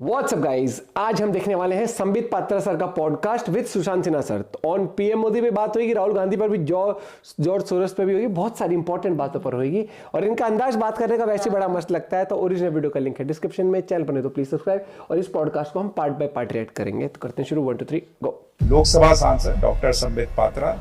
WhatsApp guys, आज हम देखने वाले हैं संबित पात्रा सर का podcast with Sushant Sinha sir. On PM Modi पे बात होगी, राहुल गांधी पर भी, जॉर्ज सोरोस पे भी होगी, बहुत सारी इंपॉर्टेंट बातों पर होगी और इनका अंदाज बात करने का वैसे बड़ा मस्त लगता है। तो ओरिजिनल वीडियो का लिंक है डिस्क्रिप्शन में, चैनल बने तो प्लीज सब्सक्राइब। और इस पॉडकास्ट को हम पार्ट बाय पार्ट रिएक्ट करेंगे। तो करते हैं शुरू, 1 2 3 गो। लोकसभा सांसद डॉक्टर संबित पात्रा,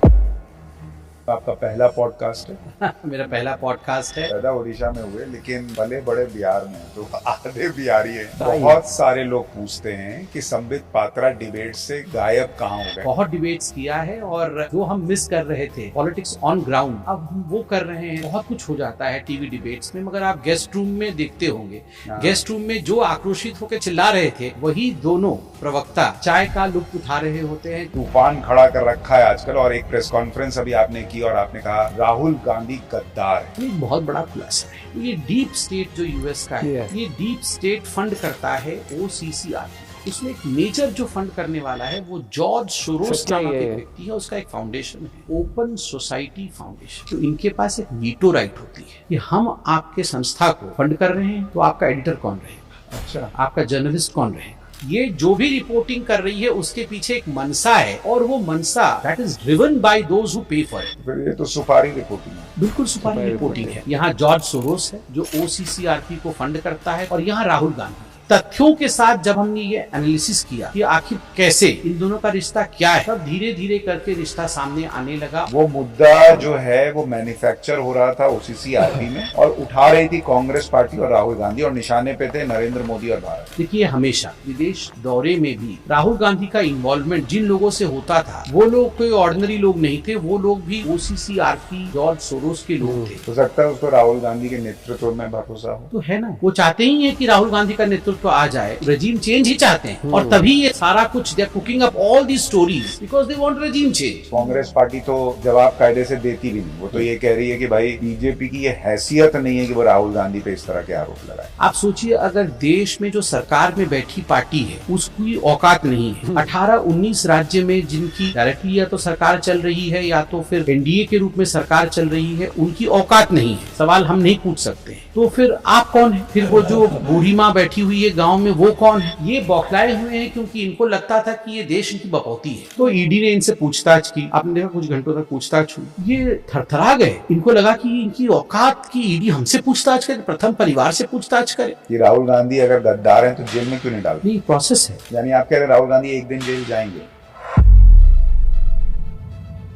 आपका पहला पॉडकास्ट है। मेरा पहला पॉडकास्ट है। पैदा उड़ीसा में हुए लेकिन भले बड़े बिहार में, तो आधे बिहारी है। बहुत सारे लोग पूछते हैं कि संबित पात्रा डिबेट से गायब कहाँ हो गए। बहुत डिबेट्स किया है और जो हम मिस कर रहे थे पॉलिटिक्स ऑन ग्राउंड, अब हम वो कर रहे हैं। बहुत कुछ हो जाता है टीवी डिबेट्स में, मगर आप गेस्ट रूम में देखते होंगे, गेस्ट रूम में जो आक्रोशित होकर चिल्ला रहे थे वही दोनों प्रवक्ता चाय का लुत्फ उठा रहे होते हैं। तूफान खड़ा कर रखा है आजकल। और एक प्रेस कॉन्फ्रेंस अभी आपने की और आपने कहा राहुल गांधी गद्दार है। ये बहुत बड़ा प्लस है। ये डीप स्टेट जो यूएस का है, ये डीप स्टेट फंड करता है OCCR। उसमें एक मेजर जो फंड करने वाला है वो जॉर्ज सोरोस नामक एक व्यक्ति है। उसका एक फाउंडेशन है, ओपन सोसाइटी फाउंडेशन। तो इनके पास एक वीटो राइट होती है कि हम आपके संस्था को फंड कर रहे हैं तो आपका एडिटर कौन रहेगा, अच्छा, आपका जर्नलिस्ट कौन रहेगा। ये जो भी रिपोर्टिंग कर रही है उसके पीछे एक मनसा है और वो मनसा that is driven by those who pay for it. फिर ये तो सुपारी रिपोर्टिंग है। बिल्कुल सुपारी रिपोर्टिंग है। यहाँ जॉर्ज सोरोस है जो OCCRP को फंड करता है और यहाँ राहुल गांधी। तथ्यों के साथ जब हमने ये एनालिसिस किया कि आखिर कैसे इन दोनों का रिश्ता क्या है, तब धीरे धीरे करके रिश्ता सामने आने लगा। वो मुद्दा जो है वो मैन्युफैक्चर हो रहा था OCCRP में और उठा रही थी कांग्रेस पार्टी और राहुल गांधी, और निशाने पे थे नरेंद्र मोदी और भारत। देखिए, हमेशा विदेश दौरे में भी राहुल गांधी का इन्वॉल्वमेंट जिन लोगों से होता था वो लोग कोई ऑर्डिनरी लोग नहीं थे, वो लोग भी OCCRP जॉर्ज सोरोस के लोग थे। हो सकता है उसको राहुल गांधी के नेतृत्व में भरोसा हो, तो है ना, वो चाहते ही है कि राहुल गांधी का नेतृत्व आ जाए, रेजिम चेंज ही चाहते हैं और तभी ये सारा कुछ they are cooking up all the stories because they want regime change. Congress party तो जवाब कायदे से देती भी नहीं। वो तो ये कह रही है कि भाई बीजेपी की ये हैसियत नहीं है कि वो राहुल गांधी पे इस तरह के आरोप लगाए। आप सोचिए, अगर देश में जो सरकार में बैठी पार्टी है उसकी औकात नहीं है। 18-19 राज्य में जिनकी डायरेक्टली या तो सरकार चल रही है या तो फिर एनडीए के रूप में सरकार चल रही है, उनकी औकात नहीं है। सवाल हम नहीं पूछ सकते, तो फिर आप कौन है? फिर वो जो बूढ़ी माँ बैठी हुई है गाँव में, वो कौन है? ये बौखलाए हुए हैं क्योंकि इनको लगता था कि ये देश इनकी बपौती है। तो ईडी ने इनसे पूछताछ की। आपने देखा कुछ घंटों तक पूछताछ हुई, ये थरथरा गए। इनको लगा कि इनकी औकात की ईडी हमसे पूछताछ करे, प्रथम परिवार से पूछताछ करे। कि राहुल गांधी अगर गद्दार हैं तो जेल में क्यों नहीं डालते? नहीं, प्रोसेस है। यानी आप कह रहे राहुल गांधी एक दिन जेल जाएंगे?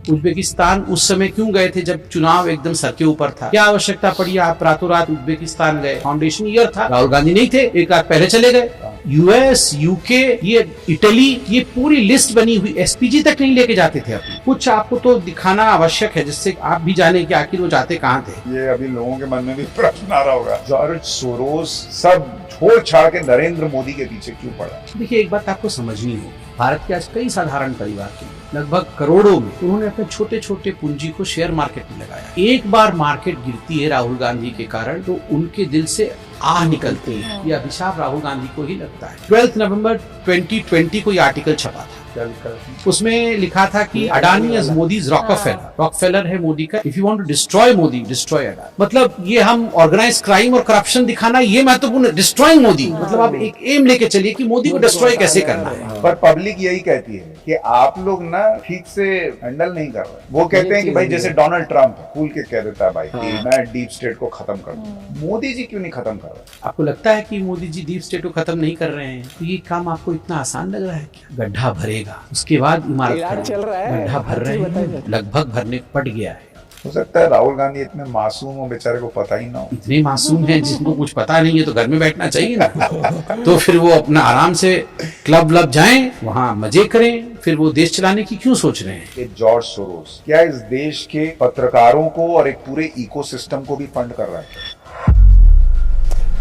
उज्बेकिस्तान उस समय क्यों गए थे जब चुनाव एकदम सर के ऊपर था? क्या आवश्यकता पड़ी आप रातों रात उज्बेकिस्तान गए? फाउंडेशन ईयर था, राहुल गांधी नहीं थे, एक रात पहले चले गए। US, UK, ये इटली, ये पूरी लिस्ट बनी हुई, SPG तक नहीं लेके जाते थे अपनी। कुछ आपको तो दिखाना आवश्यक है जिससे आप भी जाने कि आखिर वो जाते कहाँ थे। ये अभी लोगों के मन में भी प्रश्न आ रहा होगा, जॉर्ज सोरोस सब छोड़ छाड़ के नरेंद्र मोदी के पीछे क्यों पड़ा? देखिए, एक बात आपको समझनी होगी, भारत के आज कई साधारण परिवार के लगभग करोड़ों में उन्होंने अपने छोटे छोटे पूंजी को शेयर मार्केट में लगाया। एक बार मार्केट गिरती है राहुल गांधी के कारण तो उनके दिल से आह निकलती है। ये अभिशाप राहुल गांधी को ही लगता है। 12 नवंबर 2020 को ये आर्टिकल छपा था। उसमें लिखा था कि Adani is Modi's Rockefeller. Rockefeller है मोदी का। If you want to destroy Modi, destroy Adani. मतलब ये हम ऑर्गेनाइज क्राइम और करप्शन दिखाना ये महत्वपूर्ण। डिस्ट्रॉइंग मोदी मतलब आप एक एम लेके चलिए कि मोदी को डिस्ट्रॉय कैसे करना है। पर पब्लिक यही कहती है कि आप लोग ना ठीक से हैंडल नहीं कर रहे। वो कहते हैं कि भाई जैसे डोनाल्ड ट्रंप खुल के कह देता है भाई कि मैं डीप स्टेट को खत्म कर दूं। मोदी जी क्यों नहीं खत्म कर रहे? आपको लगता है कि मोदी जी डीप स्टेट को खत्म नहीं कर रहे हैं? तो ये काम आपको इतना आसान लग रहा है क्या? गड्ढा भरेगा, उसके बाद इमारत चल रहा है, गड्ढा भर रहे हैं, लगभग भरने पड़ गया है। हो सकता है राहुल गांधी इतने मासूम हो, बेचारे को पता ही ना हो। इतने मासूम हैं जिनको कुछ पता नहीं है तो घर में बैठना चाहिए ना। तो फिर वो अपना आराम से क्लब लब जाएं, वहाँ मजे करें, फिर वो देश चलाने की क्यों सोच रहे हैं? ये जॉर्ज सोरोस क्या इस देश के पत्रकारों को और एक पूरे इकोसिस्टम को भी फंड कर रहा है?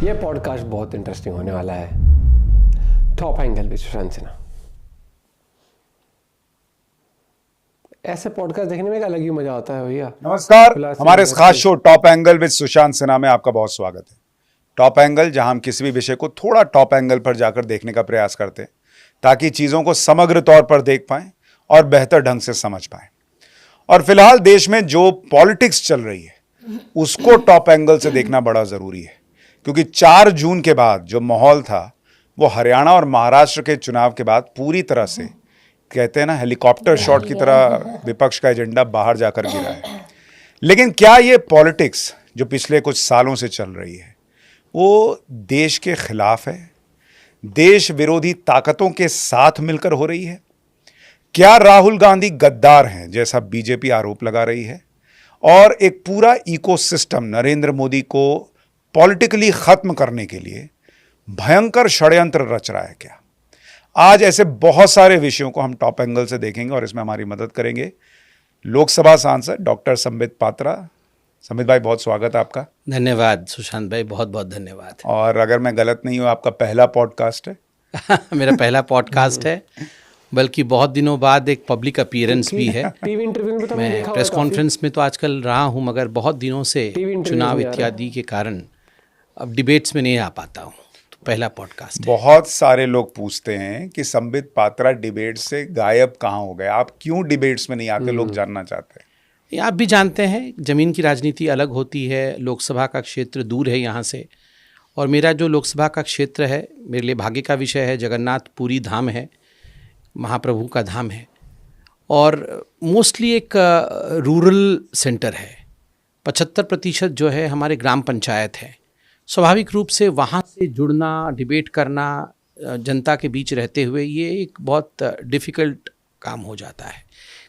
ये पॉडकास्ट बहुत इंटरेस्टिंग होने वाला है। Top angle with Sushant Sinha. ऐसे पॉडकास्ट देखने में एक अलग ही मजा आता है भैया। नमस्कार, हमारे इस खास show top angle with Sushant Sinha में आपका बहुत स्वागत है। टॉप एंगल, जहां हम किसी भी विषय को थोड़ा टॉप एंगल पर जाकर देखने का प्रयास करते हैं ताकि चीज़ों को समग्र तौर पर देख पाएं और बेहतर ढंग से समझ पाएं। और फिलहाल देश में जो पॉलिटिक्स चल रही है उसको टॉप एंगल से देखना बड़ा ज़रूरी है, क्योंकि 4 जून के बाद जो माहौल था वो हरियाणा और महाराष्ट्र के चुनाव के बाद पूरी तरह से कहते हैं ना हेलीकॉप्टर शॉट की तरह विपक्ष का एजेंडा बाहर जाकर गिरा है। लेकिन क्या ये पॉलिटिक्स जो पिछले कुछ सालों से चल रही है वो देश के खिलाफ है, देश विरोधी ताकतों के साथ मिलकर हो रही है? क्या राहुल गांधी गद्दार हैं जैसा बीजेपी आरोप लगा रही है और एक पूरा इकोसिस्टम नरेंद्र मोदी को पॉलिटिकली खत्म करने के लिए भयंकर षड्यंत्र रच रहा है क्या? आज ऐसे बहुत सारे विषयों को हम टॉप एंगल से देखेंगे और इसमें हमारी मदद करेंगे लोकसभा सांसद डॉक्टर संबित पात्रा। संबित भाई, बहुत स्वागत है आपका। धन्यवाद सुशांत भाई, बहुत बहुत धन्यवाद। और अगर मैं गलत नहीं हूँ, आपका पहला पॉडकास्ट है? मेरा पहला पॉडकास्ट है, बल्कि बहुत दिनों बाद एक पब्लिक अपीयरेंस भी है। टीवी इंटरव्यू में तो मैं देखा प्रेस होगा कॉन्फ्रेंस में तो आजकल रहा हूँ, मगर बहुत दिनों से टीवी इंटरव्यू चुनाव में आ रहा है। इत्यादि के कारण अब डिबेट्स में नहीं आ पाता हूँ, तो पहला पॉडकास्ट है। बहुत सारे लोग पूछते हैं कि संबित पात्रा डिबेट से गायब कहाँ हो गए, आप क्यों डिबेट्स में नहीं आते? लोग जानना चाहते हैं। ये आप भी जानते हैं, ज़मीन की राजनीति अलग होती है, लोकसभा का क्षेत्र दूर है यहाँ से, और मेरा जो लोकसभा का क्षेत्र है मेरे लिए भाग्य का विषय है। जगन्नाथपुरी धाम है, महाप्रभु का धाम है, और मोस्टली एक रूरल सेंटर है। 75% जो है हमारे ग्राम पंचायत है। स्वाभाविक रूप से वहाँ से जुड़ना, डिबेट करना जनता के बीच रहते हुए, ये एक बहुत डिफ़िकल्ट काम हो जाता है,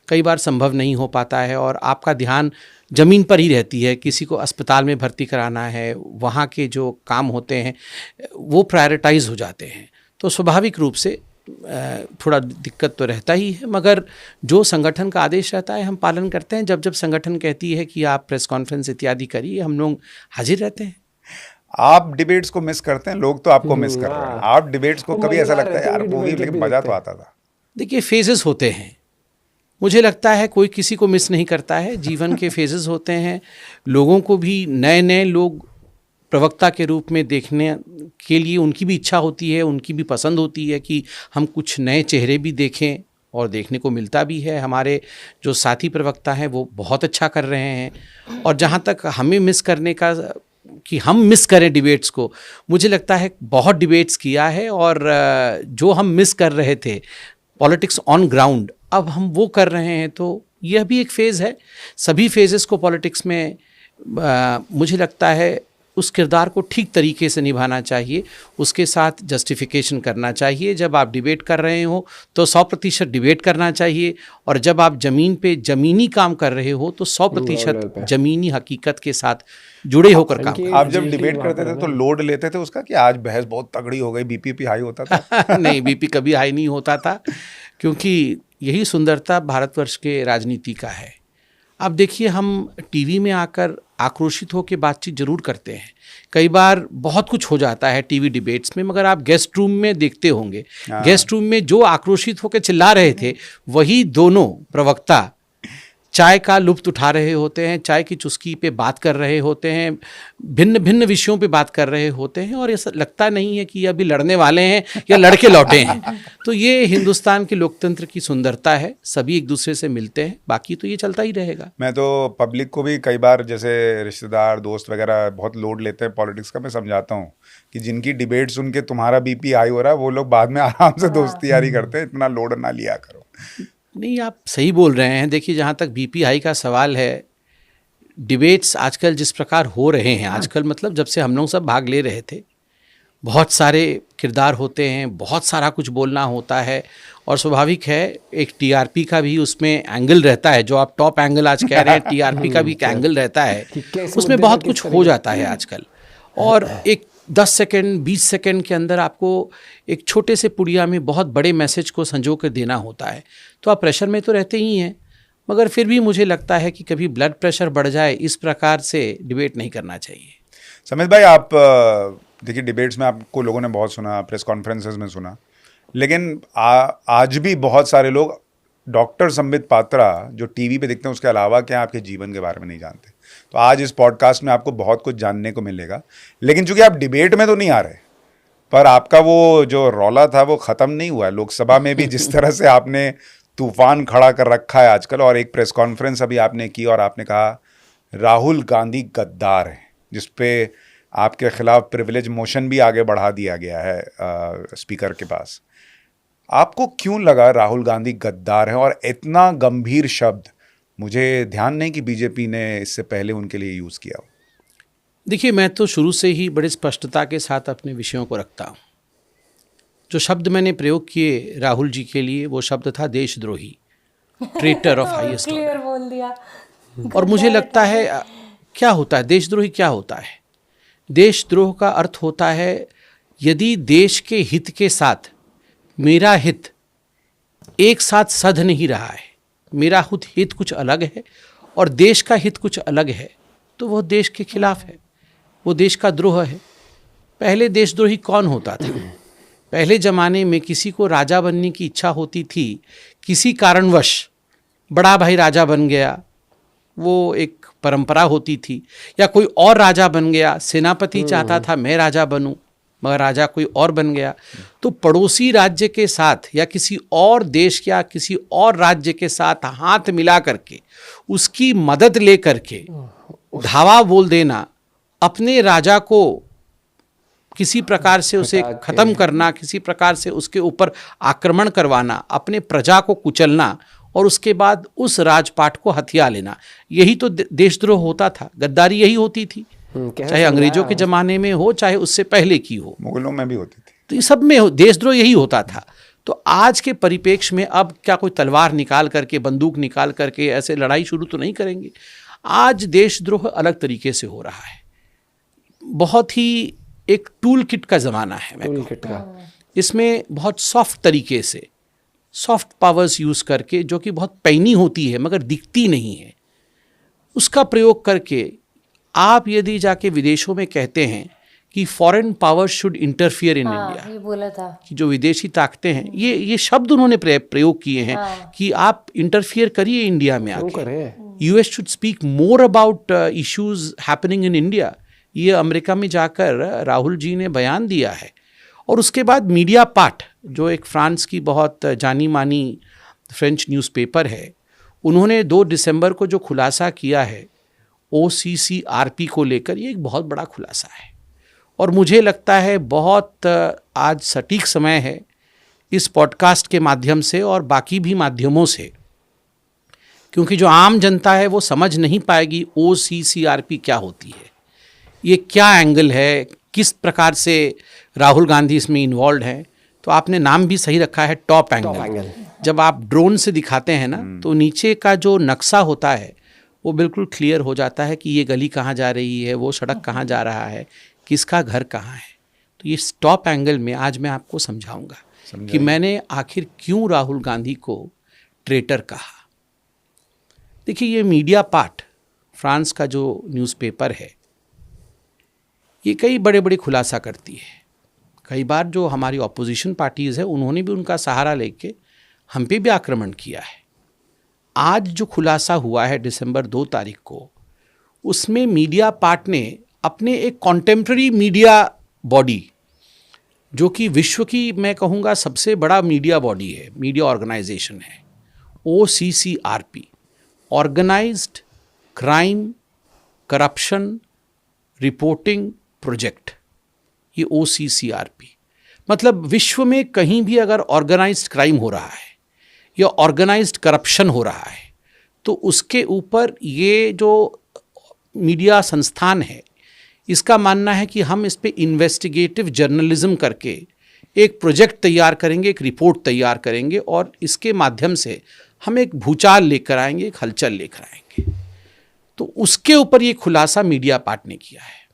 कई बार संभव नहीं हो पाता है, और आपका ध्यान ज़मीन पर ही रहती है। किसी को अस्पताल में भर्ती कराना है, वहाँ के जो काम होते हैं वो प्रायोरिटाइज हो जाते हैं, तो स्वाभाविक रूप से थोड़ा दिक्कत तो रहता ही है। मगर जो संगठन का आदेश रहता है हम पालन करते हैं। जब जब संगठन कहती है कि आप प्रेस कॉन्फ्रेंस इत्यादि करिए, हम लोग हाजिर रहते हैं। आप डिबेट्स को मिस करते हैं, लोग तो आपको मिस कर रहे हैं। आप डिबेट्स को कभी ऐसा लगता है यार वो भी, लेकिन मजा तो आता था। देखिए, फेजेस होते हैं, मुझे लगता है कोई किसी को मिस नहीं करता है। जीवन के फेजेस होते हैं, लोगों को भी नए नए लोग प्रवक्ता के रूप में देखने के लिए उनकी भी इच्छा होती है, उनकी भी पसंद होती है कि हम कुछ नए चेहरे भी देखें, और देखने को मिलता भी है। हमारे जो साथी प्रवक्ता हैं वो बहुत अच्छा कर रहे हैं, और जहाँ तक हमें मिस करने का कि हम मिस करें डिबेट्स को, मुझे लगता है बहुत डिबेट्स किया है, और जो हम मिस कर रहे थे पॉलिटिक्स ऑन ग्राउंड, अब हम वो कर रहे हैं। तो यह भी एक फ़ेज़ है। सभी फेजेस को पॉलिटिक्स में मुझे लगता है उस किरदार को ठीक तरीके से निभाना चाहिए, उसके साथ जस्टिफिकेशन करना चाहिए। जब आप डिबेट कर रहे हो तो 100% डिबेट करना चाहिए, और जब आप ज़मीन पे ज़मीनी काम कर रहे हो तो 100% ज़मीनी हकीकत के साथ जुड़े होकर काम। आप जब डिबेट करते थे तो लोड लेते थे उसका कि आज बहस बहुत तगड़ी हो गई, बीपी हाई होता था? नहीं, बीपी कभी हाई नहीं होता था, क्योंकि यही सुंदरता भारतवर्ष के राजनीति का है। अब देखिए, हम टीवी में आकर आक्रोशित होकर बातचीत जरूर करते हैं, कई बार बहुत कुछ हो जाता है टीवी डिबेट्स में, मगर आप गेस्ट रूम में देखते होंगे, गेस्ट रूम में जो आक्रोशित होकर चिल्ला रहे थे वही दोनों प्रवक्ता चाय का लुत्फ उठा रहे होते हैं, चाय की चुस्की पे बात कर रहे होते हैं, भिन्न भिन्न विषयों पे बात कर रहे होते हैं, और ऐसा लगता नहीं है कि ये अभी लड़ने वाले हैं या लड़के लौटे हैं। तो ये हिंदुस्तान के लोकतंत्र की सुंदरता है, सभी एक दूसरे से मिलते हैं, बाकी तो ये चलता ही रहेगा। मैं तो पब्लिक को भी कई बार, जैसे रिश्तेदार दोस्त वगैरह बहुत लोड लेते हैं पॉलिटिक्स का, मैं समझाता हूँ कि जिनकी डिबेट सुन के तुम्हारा बीपी हाई हो रहा है वो लोग बाद में आराम से दोस्ती यारी करते हैं, इतना लोड ना लिया करो। नहीं, आप सही बोल रहे हैं। देखिए, जहाँ तक बीपी हाई का सवाल है, डिबेट्स आजकल जिस प्रकार हो रहे हैं, आजकल मतलब जब से हम लोग सब भाग ले रहे थे, बहुत सारे किरदार होते हैं, बहुत सारा कुछ बोलना होता है, और स्वाभाविक है एक टीआरपी का भी उसमें एंगल रहता है। जो आप टॉप एंगल आज कह रहे हैं, टीआरपी का भी एक एंगल रहता है, उसमें बहुत कुछ हो जाता है आजकल। और एक 10 सेकंड 20 सेकंड के अंदर आपको एक छोटे से पुड़िया में बहुत बड़े मैसेज को संजो कर देना होता है, तो आप प्रेशर में तो रहते ही हैं। मगर फिर भी मुझे लगता है कि कभी ब्लड प्रेशर बढ़ जाए, इस प्रकार से डिबेट नहीं करना चाहिए। समित भाई, आप देखिए डिबेट्स में आपको लोगों ने बहुत सुना, प्रेस कॉन्फ्रेंसेस में सुना, लेकिन आज भी बहुत सारे लोग डॉक्टर संबित पात्रा जो टीवी पे दिखते हैं उसके अलावा क्या आपके जीवन के बारे में नहीं जानते। तो आज इस पॉडकास्ट में आपको बहुत कुछ जानने को मिलेगा। लेकिन चूंकि आप डिबेट में तो नहीं आ रहे, पर आपका वो जो रौला था वो ख़त्म नहीं हुआ है। लोकसभा में भी जिस तरह से आपने तूफान खड़ा कर रखा है आजकल, और एक प्रेस कॉन्फ्रेंस अभी आपने की और आपने कहा राहुल गांधी गद्दार है, जिस पे आपके खिलाफ प्रिविलेज मोशन भी आगे बढ़ा दिया गया है स्पीकर के पास। आपको क्यों लगा राहुल गांधी गद्दार है? और इतना गंभीर शब्द मुझे ध्यान नहीं कि बीजेपी ने इससे पहले उनके लिए यूज किया हो। देखिए, मैं तो शुरू से ही बड़ी स्पष्टता के साथ अपने विषयों को रखता हूँ। जो शब्द मैंने प्रयोग किए राहुल जी के लिए, वो शब्द था देशद्रोही, traitor of highest order. Clear बोल दिया। और मुझे लगता है क्या होता है देशद्रोही, क्या होता है देशद्रोह का अर्थ होता है यदि देश के हित के साथ मेरा हित एक साथ सध नहीं रहा है, मेरा हित कुछ अलग है और देश का हित कुछ अलग है, तो वो देश के खिलाफ है, वो देश का द्रोह है। पहले देशद्रोही कौन होता था? पहले ज़माने में किसी को राजा बनने की इच्छा होती थी, किसी कारणवश बड़ा भाई राजा बन गया, वो एक परंपरा होती थी, या कोई और राजा बन गया, सेनापति चाहता था मैं राजा बनूं मगर राजा कोई और बन गया, तो पड़ोसी राज्य के साथ या किसी और देश या किसी और राज्य के साथ हाथ मिला करके उसकी मदद ले करके धावा बोल देना, अपने राजा को किसी प्रकार से उसे खत्म करना, किसी प्रकार से उसके ऊपर आक्रमण करवाना, अपने प्रजा को कुचलना और उसके बाद उस राजपाट को हथिया लेना, यही तो देशद्रोह होता था। गद्दारी यही होती थी, चाहे अंग्रेजों के ज़माने में हो चाहे उससे पहले की हो, मुगलों में भी होती थी, तो ये सब में देशद्रोह यही होता था। तो आज के परिप्रेक्ष्य में अब क्या कोई तलवार निकाल करके, बंदूक निकाल करके ऐसे लड़ाई शुरू तो नहीं करेंगे। आज देशद्रोह अलग तरीके से हो रहा है, बहुत ही एक टूल किट का ज़माना है। मैं कहूँ इसमें बहुत सॉफ्ट तरीके से, सॉफ्ट पावर्स यूज़ करके, जो कि बहुत पैनी होती है मगर दिखती नहीं है, उसका प्रयोग करके आप यदि जाके विदेशों में कहते हैं कि foreign powers should interfere in India, ये बोला था कि जो विदेशी ताकतें हैं, ये शब्द उन्होंने प्रयोग किए हैं कि आप इंटरफियर करिए इंडिया में आके। US should speak more about issues happening in India. ये अमेरिका में जाकर राहुल जी ने बयान दिया है। और उसके बाद मीडिया पार्ट, जो एक फ्रांस की बहुत जानी मानी फ्रेंच न्यूज़पेपर है, उन्होंने 2 दिसंबर को जो खुलासा किया है OCCRP को लेकर, ये एक बहुत बड़ा खुलासा है और मुझे लगता है बहुत आज सटीक समय है इस पॉडकास्ट के माध्यम से और बाकी भी माध्यमों से, क्योंकि जो आम जनता है वो समझ नहीं पाएगी OCCRP क्या होती है, ये क्या एंगल है, किस प्रकार से राहुल गांधी इसमें इन्वॉल्व हैं। तो आपने नाम भी सही रखा है, टॉप एंगल। जब आप ड्रोन से दिखाते हैं ना, तो नीचे का जो नक्शा होता है वो बिल्कुल क्लियर हो जाता है कि ये गली कहाँ जा रही है, वो सड़क कहाँ जा रहा है, किसका घर कहाँ है। तो ये टॉप एंगल में आज मैं आपको समझाऊंगा कि मैंने आखिर क्यों राहुल गांधी को ट्रेटर कहा। देखिए, ये मीडिया पार्ट, फ्रांस का जो न्यूज़पेपर है, ये कई बड़े बड़े खुलासा करती है। कई बार जो हमारी ऑपोजिशन पार्टीज़ है उन्होंने भी उनका सहारा लेके हम पे भी आक्रमण किया है। आज जो खुलासा हुआ है दिसंबर 2 तारीख को, उसमें मीडिया पार्ट ने अपने एक कॉन्टेम्प्ररी मीडिया बॉडी, जो कि विश्व की मैं कहूँगा सबसे बड़ा मीडिया बॉडी है, मीडिया ऑर्गेनाइजेशन है, OCCRP, organised crime corruption reporting project, ये OCCRP, मतलब विश्व में कहीं भी अगर ऑर्गेनाइज्ड क्राइम हो रहा है या ऑर्गेनाइज्ड करप्शन हो रहा है, तो उसके ऊपर ये जो मीडिया संस्थान है, इसका मानना है कि हम इस पे इन्वेस्टिगेटिव जर्नलिज्म करके एक प्रोजेक्ट तैयार करेंगे, एक रिपोर्ट तैयार करेंगे और इसके माध्यम से हम एक भूचाल लेकर आएंगे, एक हलचल लेकर आएंगे। तो उसके ऊपर ये खुलासा मीडिया पार्ट ने किया है।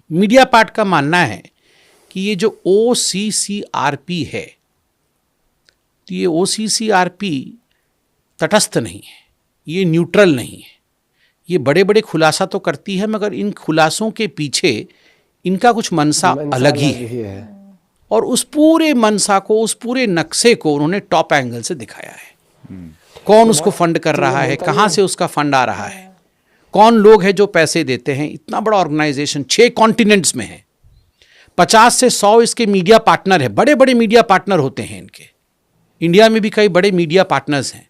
मीडिया पार्ट का मानना है कि ये जो OCCRP है, तो ये OCCRP तटस्थ नहीं है, ये न्यूट्रल नहीं है। ये बड़े बड़े खुलासा तो करती है मगर इन खुलासों के पीछे इनका कुछ मनसा अलग ही है। और उस पूरे मनसा को, उस पूरे नक्शे को उन्होंने टॉप एंगल से दिखाया है। कौन उसको फंड कर रहा है, कहाँ से उसका फंड आ रहा है, कौन लोग हैं जो पैसे देते हैं। इतना बड़ा ऑर्गेनाइजेशन 6 कॉन्टिनेंट्स में है, 50 से 100 इसके मीडिया पार्टनर है, बड़े बड़े मीडिया पार्टनर होते हैं इनके। इंडिया में भी कई बड़े मीडिया पार्टनर्स हैं।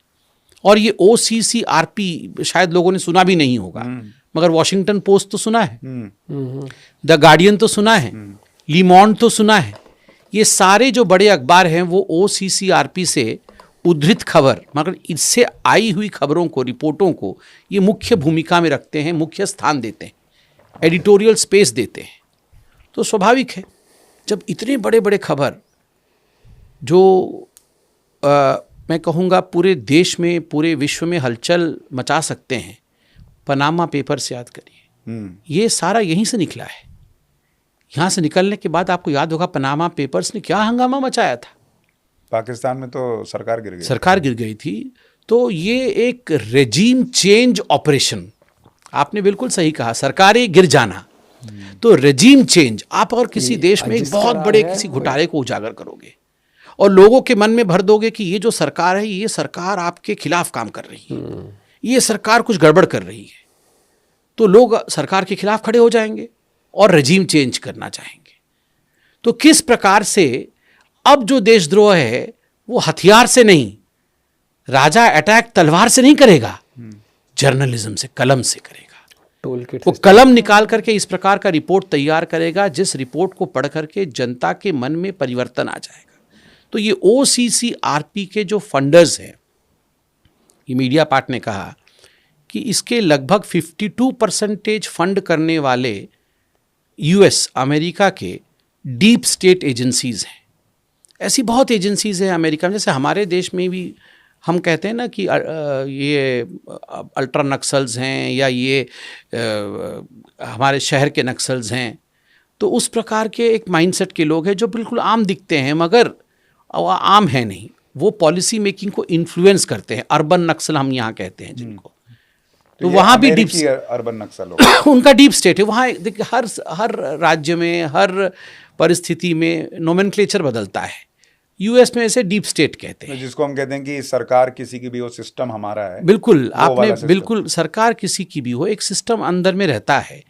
और ये OCCRP शायद लोगों ने सुना भी नहीं होगा, मगर वॉशिंगटन पोस्ट तो सुना है, द गार्डियन तो सुना है, लीमॉन्ड तो सुना है। ये सारे जो बड़े अखबार हैं वो OCCRP से उद्धृत खबर, मगर इससे आई हुई खबरों को, रिपोर्टों को ये मुख्य भूमिका में रखते हैं, मुख्य स्थान देते हैं, एडिटोरियल स्पेस देते हैं। तो स्वाभाविक है जब इतने बड़े बड़े खबर जो मैं कहूँगा पूरे देश में, पूरे विश्व में हलचल मचा सकते हैं, पनामा पेपर्स याद करिए, ये सारा यहीं से निकला है। यहाँ से निकलने के बाद आपको याद होगा पनामा पेपर्स ने क्या हंगामा मचाया था। पाकिस्तान में तो सरकार गिर गई थी। तो ये एक रेजीम चेंज ऑपरेशन, आपने बिल्कुल सही कहा, सरकारें गिर जाना। तो रेजीम चेंज, आप अगर किसी देश में एक बहुत बड़े किसी घोटाले को उजागर करोगे और लोगों के मन में भर दोगे कि ये जो सरकार है, ये सरकार आपके खिलाफ काम कर रही है, ये सरकार कुछ गड़बड़ कर रही है, तो लोग सरकार के खिलाफ खड़े हो जाएंगे और रेजीम चेंज करना चाहेंगे। तो किस प्रकार से अब जो देशद्रोह है वो हथियार से नहीं, राजा अटैक तलवार से नहीं करेगा, जर्नलिज्म से, कलम से करेगा। वो कलम निकाल करके इस प्रकार का रिपोर्ट तैयार करेगा जिस रिपोर्ट को पढ़ करके जनता के मन में परिवर्तन आ जाएगा। तो ये OCCRP के जो फंडर्स हैं, ये मीडिया पार्ट ने कहा कि इसके लगभग 52% फंड करने वाले US, अमेरिका के डीप स्टेट एजेंसीज हैं। ऐसी बहुत एजेंसीज हैं अमेरिका में, जैसे हमारे देश में भी हम कहते हैं ना कि ये अल्ट्रा नक्सल्स हैं या ये हमारे शहर के नक्सल्स हैं। तो उस प्रकार के एक माइंडसेट के लोग हैं जो बिल्कुल आम दिखते हैं मगर आम है नहीं, वो पॉलिसी मेकिंग को इन्फ्लुएंस करते हैं। अर्बन नक्सल हम यहाँ कहते हैं जिनको। तो वहाँ भी डीप अर्बन नक्सल उनका डीप स्टेट है। वहाँ देखिए हर राज्य में, हर परिस्थिति में नोमेनक्लेचर बदलता है। US में ऐसे डीप स्टेट कहते हैं, जिसको हम कहते हैं कि सरकार किसी की भी हो, सिस्टम हमारा है। बिल्कुल, आपने बिल्कुल, सरकार किसी की भी हो, एक सिस्टम अंदर में रहता है।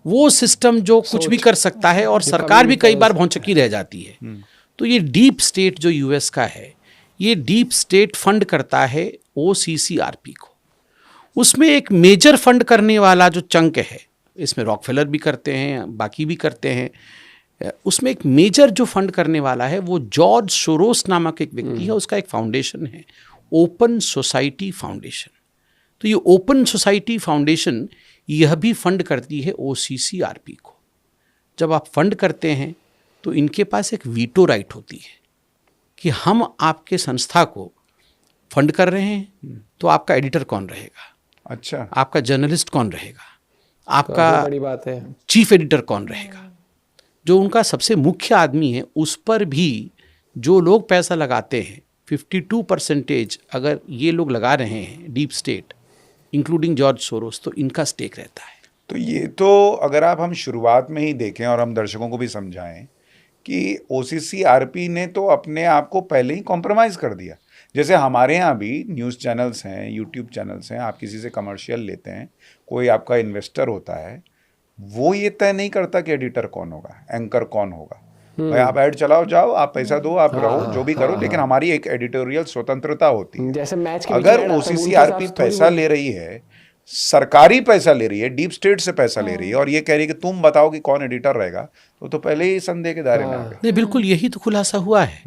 वो सिस्टम जो कुछ भी कर सकता है और सरकार भी कई बार भौचक्की रह जाती है। तो ये डीप स्टेट जो US का है, ये डीप स्टेट फंड करता है OCCRP को। उसमें एक मेजर फंड करने वाला जो चंक है, इसमें रॉकफेलर भी करते हैं, बाकी भी करते हैं, उसमें एक मेजर जो फंड करने वाला है वो जॉर्ज सोरोस नामक एक व्यक्ति है। उसका एक फाउंडेशन है, ओपन सोसाइटी फाउंडेशन। तो ये ओपन सोसाइटी फाउंडेशन यह भी फंड करती है OCCRP को। जब आप फंड करते हैं तो इनके पास एक वीटो राइट होती है कि हम आपके संस्था को फंड कर रहे हैं, तो आपका एडिटर कौन रहेगा, अच्छा, आपका जर्नलिस्ट कौन रहेगा, आपका बड़ी बात है चीफ एडिटर कौन रहेगा, जो उनका सबसे मुख्य आदमी है, उस पर भी जो लोग पैसा लगाते हैं 52% अगर ये लोग लगा रहे हैं, deep state including George Soros, तो इनका स्टेक रहता है। तो ये तो अगर हम शुरुआत में ही देखें और हम दर्शकों को भी समझाएं कि OCCRP ने तो अपने आप को पहले ही कॉम्प्रोमाइज़ कर दिया। जैसे हमारे यहाँ भी न्यूज़ चैनल्स हैं, यूट्यूब चैनल्स हैं, आप किसी से कमर्शियल लेते हैं, कोई आपका इन्वेस्टर होता है, वो ये तय नहीं करता कि एडिटर कौन होगा, एंकर कौन होगा। भाई आप ऐड चलाओ, जाओ, आप पैसा दो, आप रहो, जो भी करो, लेकिन हमारी एक एडिटोरियल स्वतंत्रता होती है। जैसे मैच के अगर OCCRP पैसा ले रही है, सरकारी पैसा ले रही है, डीप स्टेट से पैसा ले रही है और ये कह रही है कि तुम बताओ कि कौन एडिटर रहेगा, तो पहले ही संदेह के दायरे में आ गए। नहीं, बिल्कुल यही तो खुलासा हुआ है।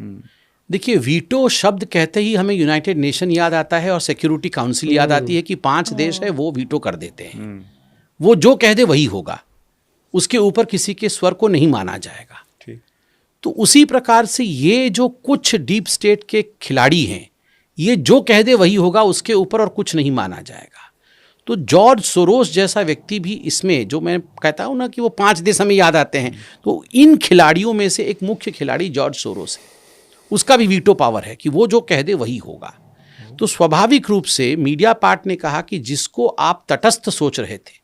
देखिए, वीटो शब्द कहते ही हमें यूनाइटेड नेशन याद आता है और सिक्योरिटी काउंसिल याद आती है कि 5 देश है वो वीटो कर देते हैं। वो जो कह दे वही होगा, उसके ऊपर किसी के स्वर को नहीं माना जाएगा। ठीक। तो उसी प्रकार से ये जो कुछ डीप स्टेट के खिलाड़ी हैं, ये जो कह दे वही होगा, उसके ऊपर और कुछ नहीं माना जाएगा। तो जॉर्ज सोरोस जैसा व्यक्ति भी इसमें, जो मैं कहता हूँ ना कि वो 5 देश हमें याद आते हैं, तो इन खिलाड़ियों में से एक मुख्य खिलाड़ी जॉर्ज सोरोस है। उसका भी वीटो पावर है कि वो जो कह दे वही होगा। तो स्वाभाविक रूप से मीडिया पार्ट ने कहा कि जिसको आप तटस्थ सोच रहे थे,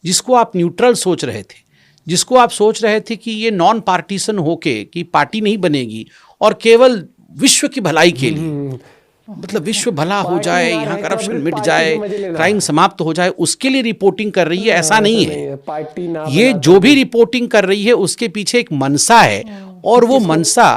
जिसको आप न्यूट्रल सोच रहे थे, जिसको आप सोच रहे थे कि ये नॉन पार्टीसन होके कि पार्टी नहीं बनेगी और केवल विश्व की भलाई के लिए, मतलब विश्व भला हो जाए, यहाँ करप्शन मिट जाए, क्राइम समाप्त हो जाए, उसके लिए रिपोर्टिंग कर रही है, ऐसा नहीं है। ये जो भी रिपोर्टिंग कर रही है उसके पीछे एक मनसा है और वो मनसा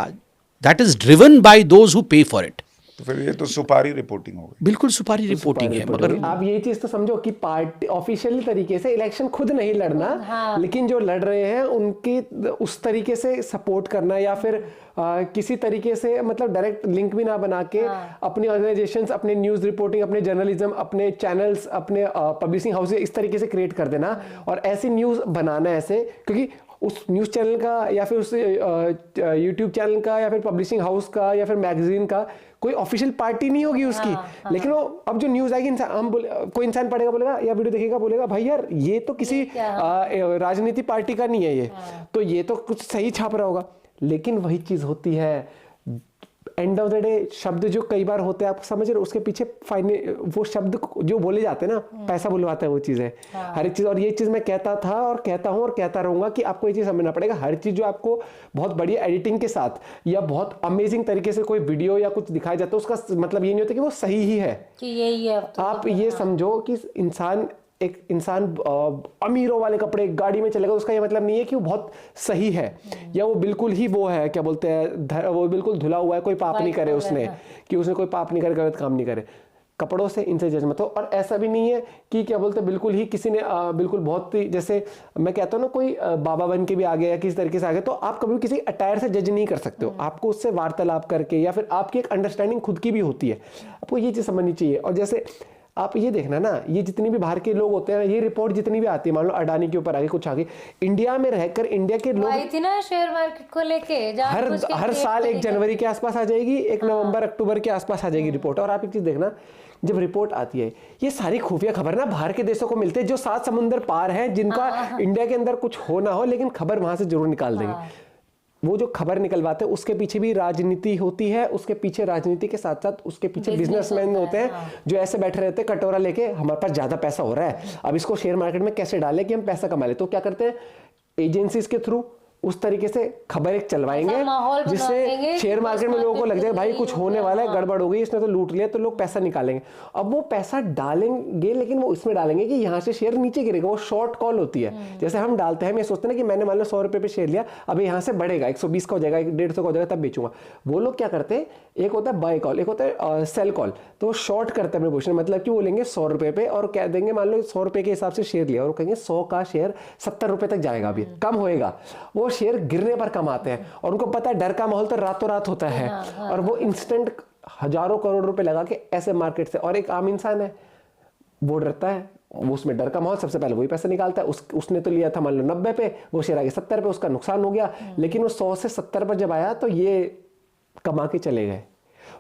that is driven by those who pay for it. तो फिर ये तो सुपारी रिपोर्टिंग हो गई। बिल्कुल सुपारी रिपोर्टिंग है, मगर आप ये चीज तो समझो कि पार्टी ऑफिशियली तरीके से इलेक्शन खुद नहीं लड़ना, लेकिन जो लड़ रहे हैं उनकी उस तरीके से सपोर्ट करना, या फिर किसी तरीके से मतलब डायरेक्ट लिंक भी ना बना के अपनी ऑर्गेनाइजेशंस, अपने न्यूज रिपोर्टिंग, अपने जर्नलिज्म, अपने चैनल्स, अपने पब्लिशिंग हाउस इस तरीके से क्रिएट कर देना और ऐसी न्यूज बनाना ऐसे, क्योंकि उस न्यूज़ चैनल का या फिर उस यूट्यूब चैनल का या फिर पब्लिशिंग हाउस का या फिर मैगजीन का कोई ऑफिशियल पार्टी नहीं होगी उसकी। लेकिन वो अब जो न्यूज़ आएगी, कोई इंसान पढ़ेगा बोलेगा या वीडियो देखेगा बोलेगा भाई यार ये तो किसी राजनीति पार्टी का नहीं है ये, तो ये तो कुछ सही छाप रहा होगा। लेकिन वही चीज़ होती है एंड ऑफ द डे, शब्द जो कई बार होते हैं आप समझ रहे हो, उसके पीछे वो शब्द जो बोले जाते हैं ना, पैसा बुलवाता है वो चीज़ है हर एक चीज़। और ये चीज़ मैं कहता था और कहता हूँ और कहता रहूँगा कि आपको ये चीज़ समझना पड़ेगा, हर चीज़ जो आपको बहुत बढ़िया एडिटिंग के साथ या बहुत अमेजिंग तरीके से कोई वीडियो या कुछ दिखाया जाता है, उसका मतलब ये नहीं होता कि वो सही ही है कि यही है। आप ये समझो कि एक इंसान अमीरों वाले कपड़े गाड़ी में चलेगा, उसका ये मतलब नहीं है कि वो बहुत सही है या वो बिल्कुल ही वो है, क्या बोलते हैं, वो बिल्कुल धुला हुआ है, कोई पाप नहीं करे उसने, कि उसने कोई पाप नहीं करे, गलत काम नहीं करे। कपड़ों से इनसे जज मत हो। और ऐसा भी नहीं है कि क्या बोलते हैं बिल्कुल ही किसी ने बिल्कुल बहुत ही, जैसे मैं कहता हूँ ना, कोई बाबा बन के भी आ गया या किसी तरीके से आ गया, तो आप कभी किसी अटायर से जज नहीं कर सकते हो। आपको उससे वार्तालाप करके या फिर आपकी एक अंडरस्टैंडिंग खुद की भी होती है, आपको ये चीज़ समझनी चाहिए। और जैसे आप ये देखना ना, ये जितनी भी बाहर के लोग होते हैं, ये रिपोर्ट जितनी भी आती है, मान लो अडानी के ऊपर आगे कुछ आगे, इंडिया में रहकर इंडिया के लोग आई थी ना शेयर मार्केट को लेके, हर साल 1 जनवरी के आसपास आ जाएगी, 1 नवंबर अक्टूबर के आसपास आ जाएगी रिपोर्ट। और आप एक चीज देखना, जब रिपोर्ट आती है, ये सारी खुफिया खबर ना बाहर के देशों को मिलते हैं जो 7 समुंदर पार हैं, जिनका इंडिया के अंदर कुछ हो ना हो, लेकिन खबर वहां से जरूर निकाल देंगे। वो जो खबर निकलवाते हैं उसके पीछे भी राजनीति होती है, उसके पीछे राजनीति के साथ साथ उसके पीछे बिजनेसमैन होते हैं जो ऐसे बैठे रहते हैं कटोरा लेके, हमारे पास ज्यादा पैसा हो रहा है, अब इसको शेयर मार्केट में कैसे डालें कि हम पैसा कमा ले। तो क्या करते हैं, एजेंसीज के थ्रू उस तरीके से खबर एक चलवाएंगे जिससे शेयर मार्केट में लोगों को लग जाए भाई कुछ होने वाला है, गड़बड़ हो गई, इसने तो लूट लिया, तो लोग पैसा निकालेंगे। अब वो पैसा डालेंगे, लेकिन वो इसमें डालेंगे कि यहाँ से शेयर नीचे गिरेगा, वो शॉर्ट कॉल होती है। जैसे हम डालते हैं, हम ये सोचते हैं कि मैंने मान लो 100 रुपए पे शेयर लिया, अब यहाँ से बढ़ेगा 120 का हो जाएगा, 150 का हो जाएगा, तब बेचूंगा। वो लोग क्या करते हैं, एक होता है बाय कॉल, एक होता है सेल कॉल, तो वो शॉर्ट करते हैं अपने पोजीशन, मतलब कि वो लेंगे 100 रुपए पे और कह देंगे, मान लो 100 रुपए के हिसाब से शेयर लिया और कहेंगे 100 का शेयर 70 रुपए तक जाएगा, अभी कम होएगा। वो शेयर गिरने पर कमाते हैं और उनको पता है डर का माहौल तो रातों रात होता है, और वो इंस्टेंट हजारों करोड़ रुपए लगा के ऐसे मार्केट से, और एक आम इंसान है वो डरता है, वो उसमें डर का माहौल, सबसे पहले वही पैसा निकालता है। उसने तो लिया था मान लो 90 पे, वो शेयर आगे 70 पे, उसका नुकसान हो गया, लेकिन वो 100 से 70 पर जब आया तो ये कमा के चले गए।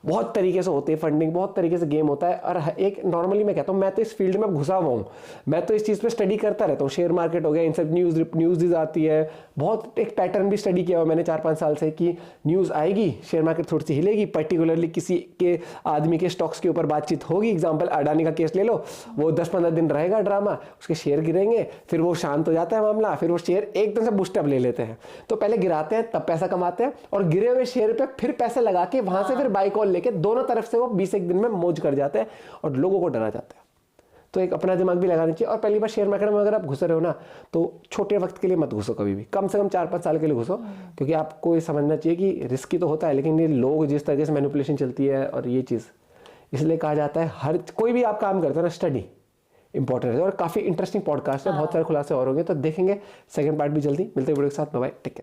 बहुत तरीके से होती है फंडिंग, बहुत तरीके से गेम होता है। और एक नॉर्मली मैं कहता हूँ, मैं तो इस फील्ड में घुसा हुआ हूँ, मैं तो इस चीज़ पे स्टडी करता रहता हूँ, शेयर मार्केट हो गया, इन सब न्यूज़ आती है, बहुत एक पैटर्न भी स्टडी किया हुआ मैंने 4-5 साल से कि न्यूज़ आएगी, शेयर मार्केट थोड़ी सी हिलेगी, पर्टिकुलरली किसी के आदमी के स्टॉक्स के ऊपर बातचीत होगी, एग्जाम्पल अडानी का केस ले लो, वो 10-15 दिन रहेगा ड्रामा, उसके शेयर गिरेंगे, फिर वो शांत हो जाता है मामला, फिर वो शेयर एकदम से बूस्टअप ले लेते हैं। तो पहले गिराते हैं तब पैसा कमाते हैं, और गिरे हुए शेयर पे फिर पैसे लगा के वहां से फिर बाय कॉल लेके दोनों तरफ से वो 20-1 दिन में मौज कर जाते हैं और लोगों को डरा जाता है। तो एक अपना दिमाग भी लगाना चाहिए। और पहली बार शेयर मार्केट में अगर आप घुस रहे हो ना, तो छोटे वक्त के लिए मत घुसो कभी भी, कम से कम 4-5 साल के लिए घुसो, क्योंकि आपको ये समझना चाहिए कि रिस्की तो होता है, लेकिन ये लोग जिस तरीके से मैनिपुलेशन चलती है, और ये चीज़ इसलिए कहा जाता है हर कोई भी आप काम करते हो ना, स्टडी इंपॉर्टेंट है। और काफ़ी इंटरेस्टिंग पॉडकास्ट है, बहुत सारे खुलासे और होंगे, तो देखेंगे सेकंड पार्ट भी जल्दी। मिलते हैं वीडियो के साथ, बाय बाय, टेक केयर।